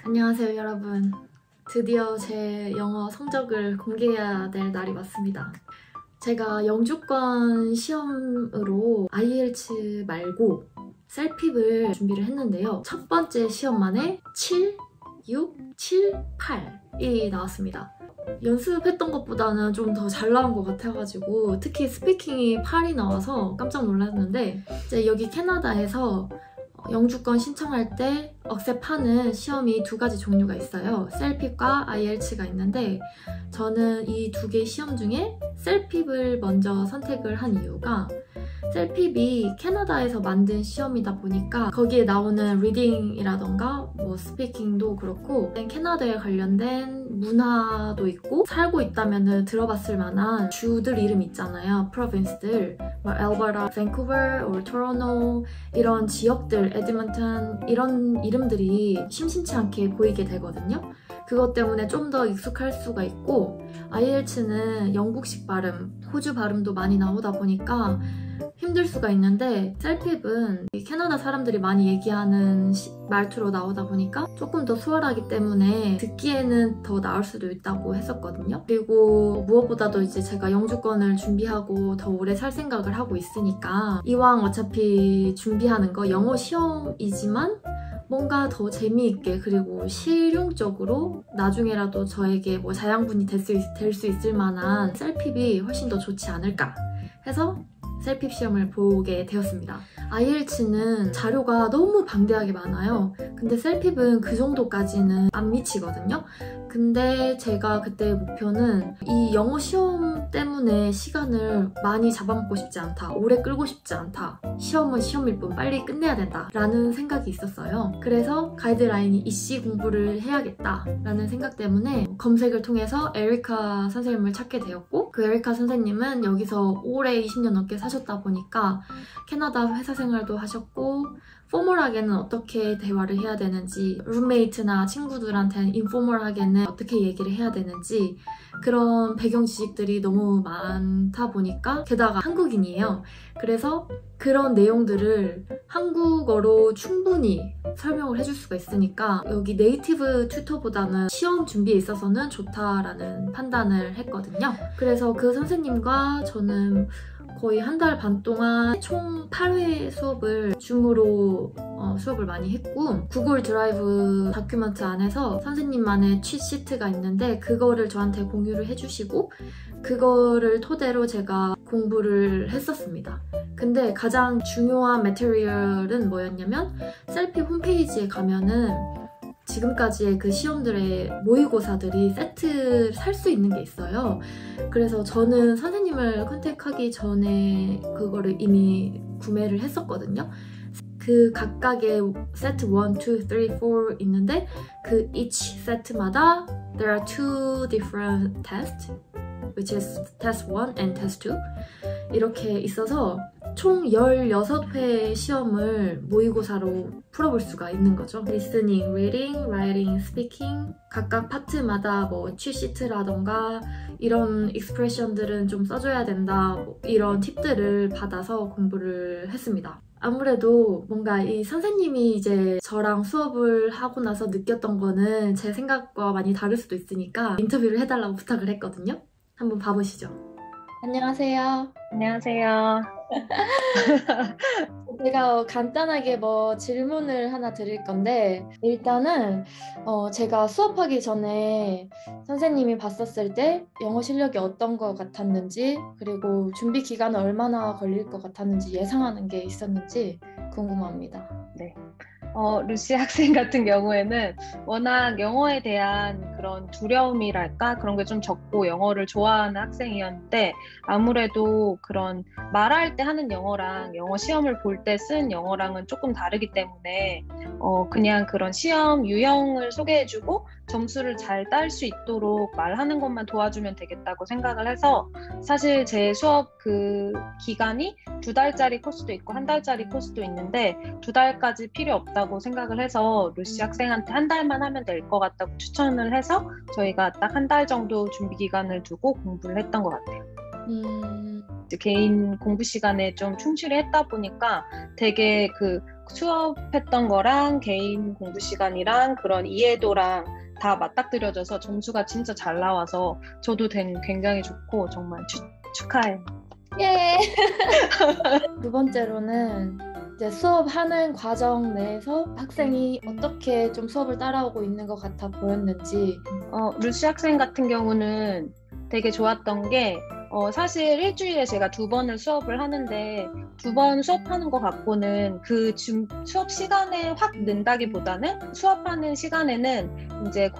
안녕하세요, 여러분. 드디어 제 영어 성적을 공개해야 될 날이 왔습니다. 제가 영주권 시험으로 IELTS 말고 셀핍을 준비를 했는데요. 첫 번째 시험만에 7, 6, 7, 8이 나왔습니다. 연습했던 것보다는 좀 더 잘 나온 것 같아가지고 특히 스피킹이 8이 나와서 깜짝 놀랐는데 이제 여기 캐나다에서 영주권 신청할 때 억셉하는 시험이 두 가지 종류가 있어요. 셀핍과 IELTS가 있는데 저는 이 두 개의 시험 중에 셀핍을 먼저 선택을 한 이유가 셀핍이 캐나다에서 만든 시험이다 보니까 거기에 나오는 리딩이라던가 뭐 스피킹도 그렇고 캐나다에 관련된 문화도 있고 살고 있다면 들어봤을 만한 주들 이름 있잖아요. 프로빈스들 뭐 알버타, 밴쿠버, 토론토 이런 지역들, 에드먼턴 이런 이름들이 심심치 않게 보이게 되거든요. 그것 때문에 좀 더 익숙할 수가 있고 IELTS는 영국식 발음, 호주 발음도 많이 나오다 보니까 힘들 수가 있는데 셀핍은 캐나다 사람들이 많이 얘기하는 말투로 나오다 보니까 조금 더 수월하기 때문에 듣기에는 더 나을 수도 있다고 했었거든요. 그리고 무엇보다도 이제 제가 영주권을 준비하고 더 오래 살 생각을 하고 있으니까 이왕 어차피 준비하는 거 영어 시험이지만 뭔가 더 재미있게 그리고 실용적으로 나중에라도 저에게 뭐 자양분이 될 수 있을 만한 셀핍이 훨씬 더 좋지 않을까 해서 셀핍 시험을 보게 되었습니다. IELTS는 자료가 너무 방대하게 많아요. 근데 셀핍은 그 정도까지는 안 미치거든요. 근데 제가 그때 목표는 이 영어 시험 때문에 시간을 많이 잡아먹고 싶지 않다. 오래 끌고 싶지 않다. 시험은 시험일 뿐 빨리 끝내야 된다 라는 생각이 있었어요. 그래서 가이드라인이 이씨 공부를 해야겠다 라는 생각 때문에 검색을 통해서 에리카 선생님을 찾게 되었고 그 에리카 선생님은 여기서 오래 20년 넘게 사셨다 보니까 캐나다 회사 생활도 하셨고 포멀하게는 어떻게 대화를 해야 되는지 룸메이트나 친구들한테는 인포멀하게는 어떻게 얘기를 해야 되는지 그런 배경 지식들이 너무 많다 보니까 게다가 한국인이에요. 그래서 그런 내용들을 한국어로 충분히 설명을 해줄 수가 있으니까 여기 네이티브 튜터보다는 시험 준비에 있어서는 좋다라는 판단을 했거든요. 그래서 그 선생님과 저는 거의 한 달 반 동안 총 8회 수업을 줌으로 수업을 많이 했고 구글 드라이브 다큐멘트 안에서 선생님만의 취시트가 있는데 그거를 저한테 공유를 해주시고 그거를 토대로 제가 공부를 했었습니다. 근데 가장 중요한 매테리얼은 뭐였냐면 셀핍 홈페이지에 가면은 지금까지의 그 시험들의 모의고사들이 세트 살 수 있는 게 있어요. 그래서 저는 선생님을 컨택하기 전에 그거를 이미 구매를 했었거든요. 그 각각의 세트 1, 2, 3, 4 있는데 그 each 세트마다 there are two different tests which is test 1 and test 2 이렇게 있어서 총 16회 시험을 모의고사로 풀어볼 수가 있는 거죠. listening, reading, writing, speaking 각각 파트마다 뭐 취시트라던가 이런 익스프레션들은 좀 써줘야 된다 뭐 이런 팁들을 받아서 공부를 했습니다. 아무래도 뭔가 이 선생님이 이제 저랑 수업을 하고 나서 느꼈던 거는 제 생각과 많이 다를 수도 있으니까 인터뷰를 해달라고 부탁을 했거든요. 한번 봐보시죠. 안녕하세요. 안녕하세요. 제가 간단하게 뭐 질문을 하나 드릴 건데 일단은 제가 수업하기 전에 선생님이 봤었을 때 영어 실력이 어떤 것 같았는지 그리고 준비 기간은 얼마나 걸릴 것 같았는지 예상하는 게 있었는지 궁금합니다. 네. 루시 학생 같은 경우에는 워낙 영어에 대한 그런 두려움이랄까 그런 게 좀 적고 영어를 좋아하는 학생이었는데 아무래도 그런 말할 때 하는 영어랑 영어 시험을 볼 때 쓴 영어랑은 조금 다르기 때문에 그냥 그런 시험 유형을 소개해주고 점수를 잘 딸 수 있도록 말하는 것만 도와주면 되겠다고 생각을 해서 사실 제 수업 그 기간이 2달짜리 코스도 있고 1달짜리 코스도 있는데 2달까지 필요 없다고 생각을 해서 루시 학생한테 1달만 하면 될 것 같다고 추천을 해서 저희가 딱 1달 정도 준비 기간을 두고 공부를 했던 것 같아요. 이제 개인 공부 시간에 좀 충실히 했다 보니까 되게 그 수업했던 거랑 개인 공부 시간이랑 그런 이해도랑 다 맞닥뜨려져서 점수가 진짜 잘 나와서 저도 굉장히 좋고 정말 축하해요. 예. 두 번째로는 이제 수업하는 과정 내에서 학생이 어떻게 좀 수업을 따라오고 있는 것 같아 보였는지. 루시 학생 같은 경우는 되게 좋았던 게 사실 일주일에 제가 2번을 수업을 하는데 2번 수업하는 거 갖고는 그 수업 시간에 확 는다기보다는 수업하는 시간에는 이제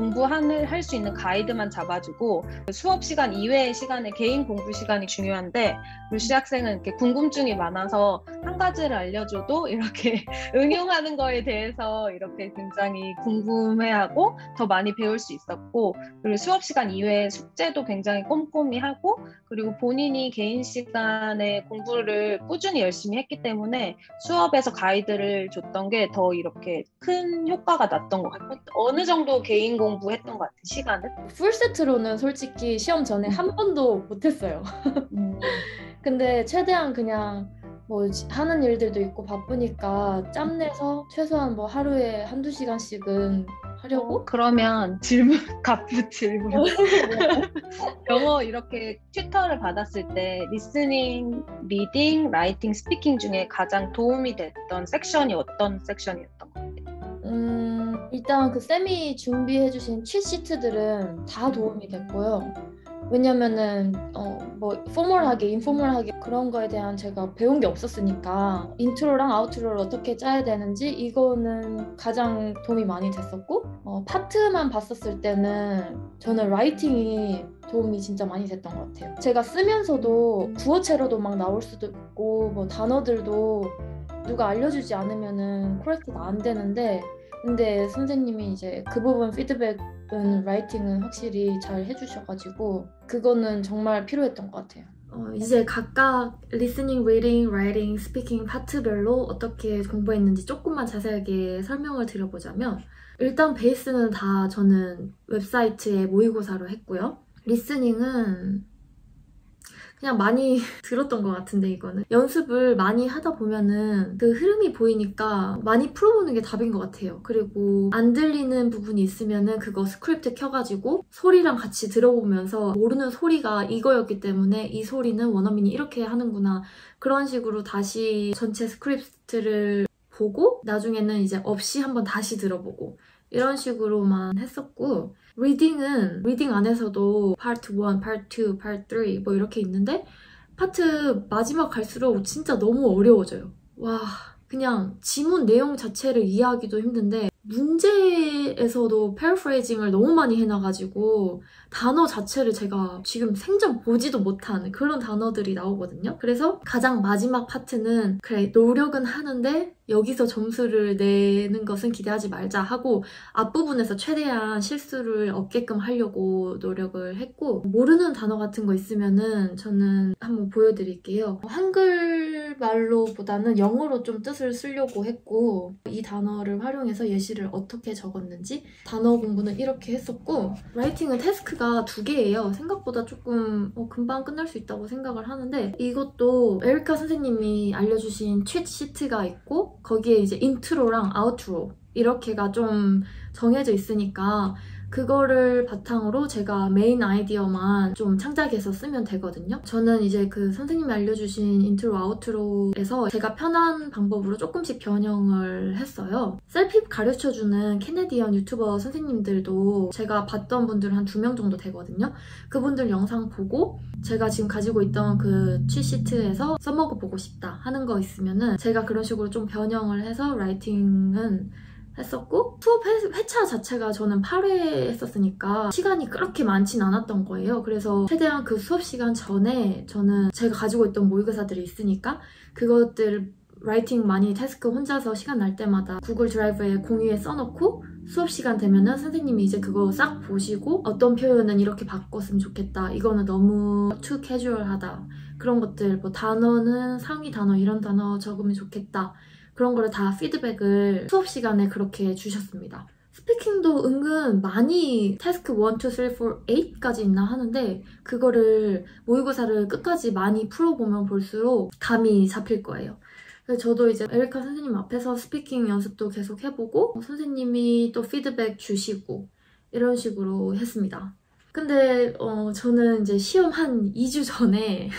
할 수 있는 가이드만 잡아주고 수업 시간 이외의 시간에 개인 공부 시간이 중요한데 루시 학생은 이렇게 궁금증이 많아서 한 가지를 알려줘도 이렇게 응용하는 거에 대해서 이렇게 굉장히 궁금해하고 더 많이 배울 수 있었고, 그리고 수업 시간 이외에 숙제도 굉장히 꼼꼼히 하고, 그리고 본인이 개인 시간에 공부를 꾸준히 열심히 했기 때문에 수업에서 가이드를 줬던 게 더 이렇게 큰 효과가 났던 것 같아요. 어느 정도 개인 공부했던 것 같아요, 시간은? 풀세트로는 솔직히 시험 전에 한 번도 못했어요. 근데 최대한 그냥 뭐 하는 일들도 있고 바쁘니까 짬내서 최소한 뭐 하루에 한두 시간씩은 하려고? 그러면 갑부 질문. 영어 이렇게 튜터를 받았을 때 리스닝, 리딩, 라이팅, 스피킹 중에 가장 도움이 됐던 섹션이 어떤 섹션이었던 것 같아요? 일단 그 쌤이 준비해주신 취시트들은 다 도움이 됐고요. 왜냐면은 뭐 포멀하게 인포멀하게 그런 거에 대한 제가 배운 게 없었으니까 인트로랑 아우트로를 어떻게 짜야 되는지 이거는 가장 도움이 많이 됐었고, 파트만 봤었을 때는 저는 라이팅이 도움이 진짜 많이 됐던 것 같아요. 제가 쓰면서도 구어체로도 막 나올 수도 있고 뭐 단어들도 누가 알려주지 않으면은 코렉트가 안 되는데, 근데 선생님이 이제 그 부분 피드백은 라이팅은 확실히 잘 해주셔가지고 그거는 정말 필요했던 것 같아요. 이제 각각 리스닝, 리딩, 라이팅, 스피킹 파트별로 어떻게 공부했는지 조금만 자세하게 설명을 드려보자면, 일단 베이스는 다 저는 웹사이트에 모의고사로 했고요. 리스닝은 그냥 많이 들었던 것 같은데, 이거는 연습을 많이 하다 보면은 그 흐름이 보이니까 많이 풀어보는 게 답인 것 같아요. 그리고 안 들리는 부분이 있으면은 그거 스크립트 켜가지고 소리랑 같이 들어보면서 모르는 소리가 이거였기 때문에 이 소리는 원어민이 이렇게 하는구나, 그런 식으로 다시 전체 스크립트를 보고 나중에는 이제 없이 한번 다시 들어보고 이런 식으로만 했었고, 리딩은 리딩 안에서도 파트 1, 파트 2, 파트 3 뭐 이렇게 있는데 파트 마지막 갈수록 진짜 너무 어려워져요. 와, 그냥 지문 내용 자체를 이해하기도 힘든데 문제에서도 패러프레이징을 너무 많이 해놔가지고 단어 자체를 제가 지금 생전 보지도 못한 그런 단어들이 나오거든요. 그래서 가장 마지막 파트는 그래, 노력은 하는데 여기서 점수를 내는 것은 기대하지 말자 하고 앞부분에서 최대한 실수를 없게끔 하려고 노력을 했고, 모르는 단어 같은 거 있으면은 저는 한번 보여드릴게요. 한글말로보다는 영어로 좀 뜻을 쓰려고 했고, 이 단어를 활용해서 예시를 어떻게 적었는지 단어 공부는 이렇게 했었고, 라이팅은 태스크가 2개예요. 생각보다 조금 금방 끝날 수 있다고 생각을 하는데, 이것도 에리카 선생님이 알려주신 취 시트가 있고 거기에 이제 인트로랑 아우트로 이렇게가 좀 정해져 있으니까 그거를 바탕으로 제가 메인 아이디어만 좀 창작해서 쓰면 되거든요. 저는 이제 그 선생님이 알려주신 인트로 아우트로에서 제가 편한 방법으로 조금씩 변형을 했어요. 셀픽 가르쳐주는 캐네디언 유튜버 선생님들도 제가 봤던 분들 한 2명 정도 되거든요. 그분들 영상 보고 제가 지금 가지고 있던 그 취시트에서 써먹어보고 싶다 하는 거 있으면은 제가 그런 식으로 좀 변형을 해서 라이팅은 했었고, 수업 회차 자체가 저는 8회 했었으니까 시간이 그렇게 많진 않았던 거예요. 그래서 최대한 그 수업 시간 전에 저는 제가 가지고 있던 모의고사들이 있으니까 그것들 라이팅 많이 태스크 혼자서 시간 날 때마다 구글 드라이브에 공유에 써놓고 수업 시간 되면은 선생님이 이제 그거 싹 보시고 어떤 표현은 이렇게 바꿨으면 좋겠다, 이거는 너무 too casual하다, 그런 것들, 뭐 단어는 상위 단어 이런 단어 적으면 좋겠다, 그런 거를 다 피드백을 수업 시간에 그렇게 주셨습니다. 스피킹도 은근 많이 태스크 1, 2, 3, 4, 8까지 있나 하는데 그거를 모의고사를 끝까지 많이 풀어보면 볼수록 감이 잡힐 거예요. 그래서 저도 이제 에리카 선생님 앞에서 스피킹 연습도 계속 해보고 선생님이 또 피드백 주시고 이런 식으로 했습니다. 근데 저는 이제 시험 한 2주 전에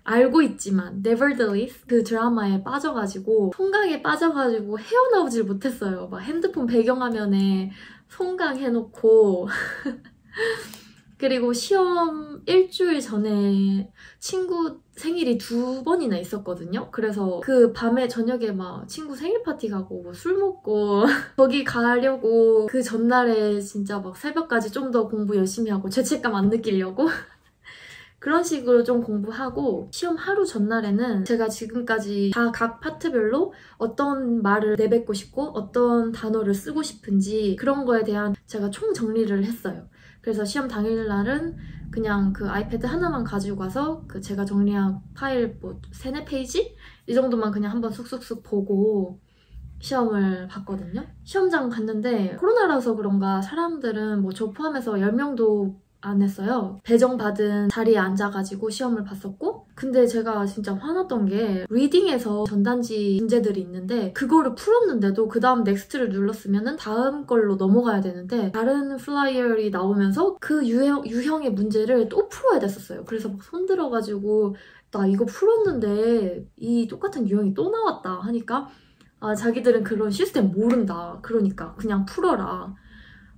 알고 있지만 Nevertheless 그 드라마에 빠져가지고 송강에 빠져가지고 헤어나오질 못했어요. 막 핸드폰 배경화면에 송강 해놓고 그리고 시험 일주일 전에 친구 생일이 2번이나 있었거든요. 그래서 그 밤에 저녁에 막 친구 생일 파티 가고 뭐 술 먹고 거기 가려고 그 전날에 진짜 막 새벽까지 좀 더 공부 열심히 하고 죄책감 안 느끼려고 그런 식으로 좀 공부하고 시험 하루 전날에는 제가 지금까지 다 각 파트별로 어떤 말을 내뱉고 싶고 어떤 단어를 쓰고 싶은지 그런 거에 대한 제가 총 정리를 했어요. 그래서 시험 당일날은 그냥 그 아이패드 하나만 가지고 가서 그 제가 정리한 파일 뭐 3, 4페이지? 이 정도만 그냥 한번 쑥쑥쑥 보고 시험을 봤거든요. 시험장 갔는데 코로나라서 그런가 사람들은 뭐 저 포함해서 10명도 안 했어요. 배정받은 자리에 앉아가지고 시험을 봤었고 근데 제가 진짜 화났던 게 리딩에서 전단지 문제들이 있는데 그거를 풀었는데도 그 다음 넥스트를 눌렀으면 다음 걸로 넘어가야 되는데 다른 플라이어이 나오면서 그 유형의 문제를 또 풀어야 됐었어요. 그래서 막 손들어가지고 나 이거 풀었는데 이 똑같은 유형이 또 나왔다 하니까 아 자기들은 그런 시스템 모른다. 그러니까 그냥 풀어라.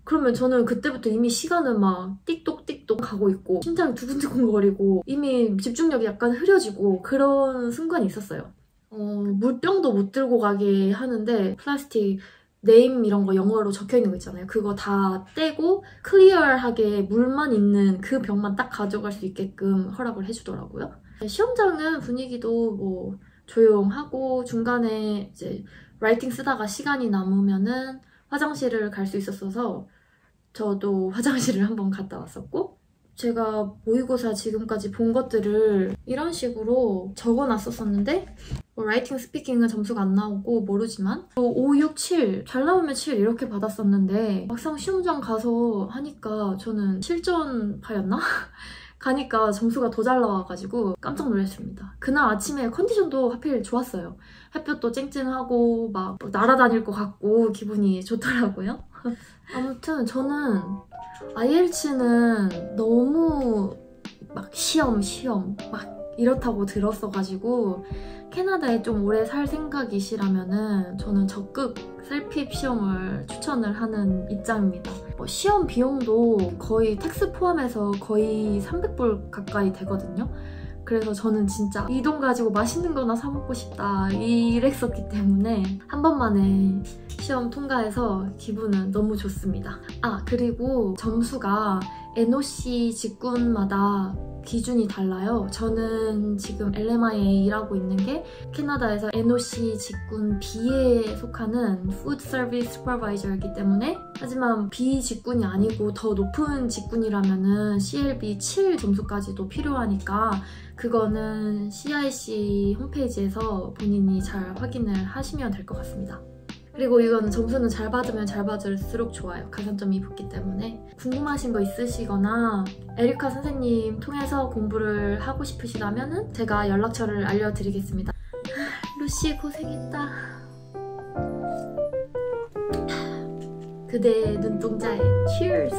그러면 저는 그때부터 이미 시간은 막 띡똑띡똑 가고 있고 심장이 두근두근거리고 이미 집중력이 약간 흐려지고 그런 순간이 있었어요. 물병도 못 들고 가게 하는데 플라스틱 네임 이런 거 영어로 적혀있는 거 있잖아요. 그거 다 떼고 클리어하게 물만 있는 그 병만 딱 가져갈 수 있게끔 허락을 해주더라고요. 시험장은 분위기도 뭐 조용하고 중간에 이제 라이팅 쓰다가 시간이 남으면은 화장실을 갈 수 있었어서 저도 화장실을 한번 갔다 왔었고 제가 모의고사 지금까지 본 것들을 이런 식으로 적어놨었는데 뭐 라이팅, 스피킹은 점수가 안 나오고 모르지만 5, 6, 7 잘 나오면 7 이렇게 받았었는데 막상 시험장 가서 하니까 저는 실전파였나? 가니까 점수가 더 잘 나와가지고 깜짝 놀랐습니다. 그날 아침에 컨디션도 하필 좋았어요. 햇볕도 쨍쨍하고 막 날아다닐 것 같고 기분이 좋더라고요. 아무튼 저는 IELTS는 너무 막 시험 막 이렇다고 들었어가지고 캐나다에 좀 오래 살 생각이시라면은 저는 적극 셀핍 시험을 추천을 하는 입장입니다. 시험 비용도 거의 텍스 포함해서 거의 300불 가까이 되거든요. 그래서 저는 진짜 이 돈 가지고 맛있는 거나 사 먹고 싶다 이랬었기 때문에 한 번만에 시험 통과해서 기분은 너무 좋습니다. 아 그리고 점수가 NOC 직군마다 기준이 달라요. 저는 지금 LMI에 일하고 있는 게 캐나다에서 NOC 직군 B에 속하는 Food Service Supervisor이기 때문에 하지만 B 직군이 아니고 더 높은 직군이라면은 CLB 7 점수까지도 필요하니까 그거는 CIC 홈페이지에서 본인이 잘 확인을 하시면 될 것 같습니다. 그리고 이건 점수는 잘 받으면 잘 받을수록 좋아요. 가산점이 붙기 때문에. 궁금하신 거 있으시거나 에리카 선생님 통해서 공부를 하고 싶으시다면 제가 연락처를 알려드리겠습니다. 루시 고생했다. 그대의 눈동자에 Cheers!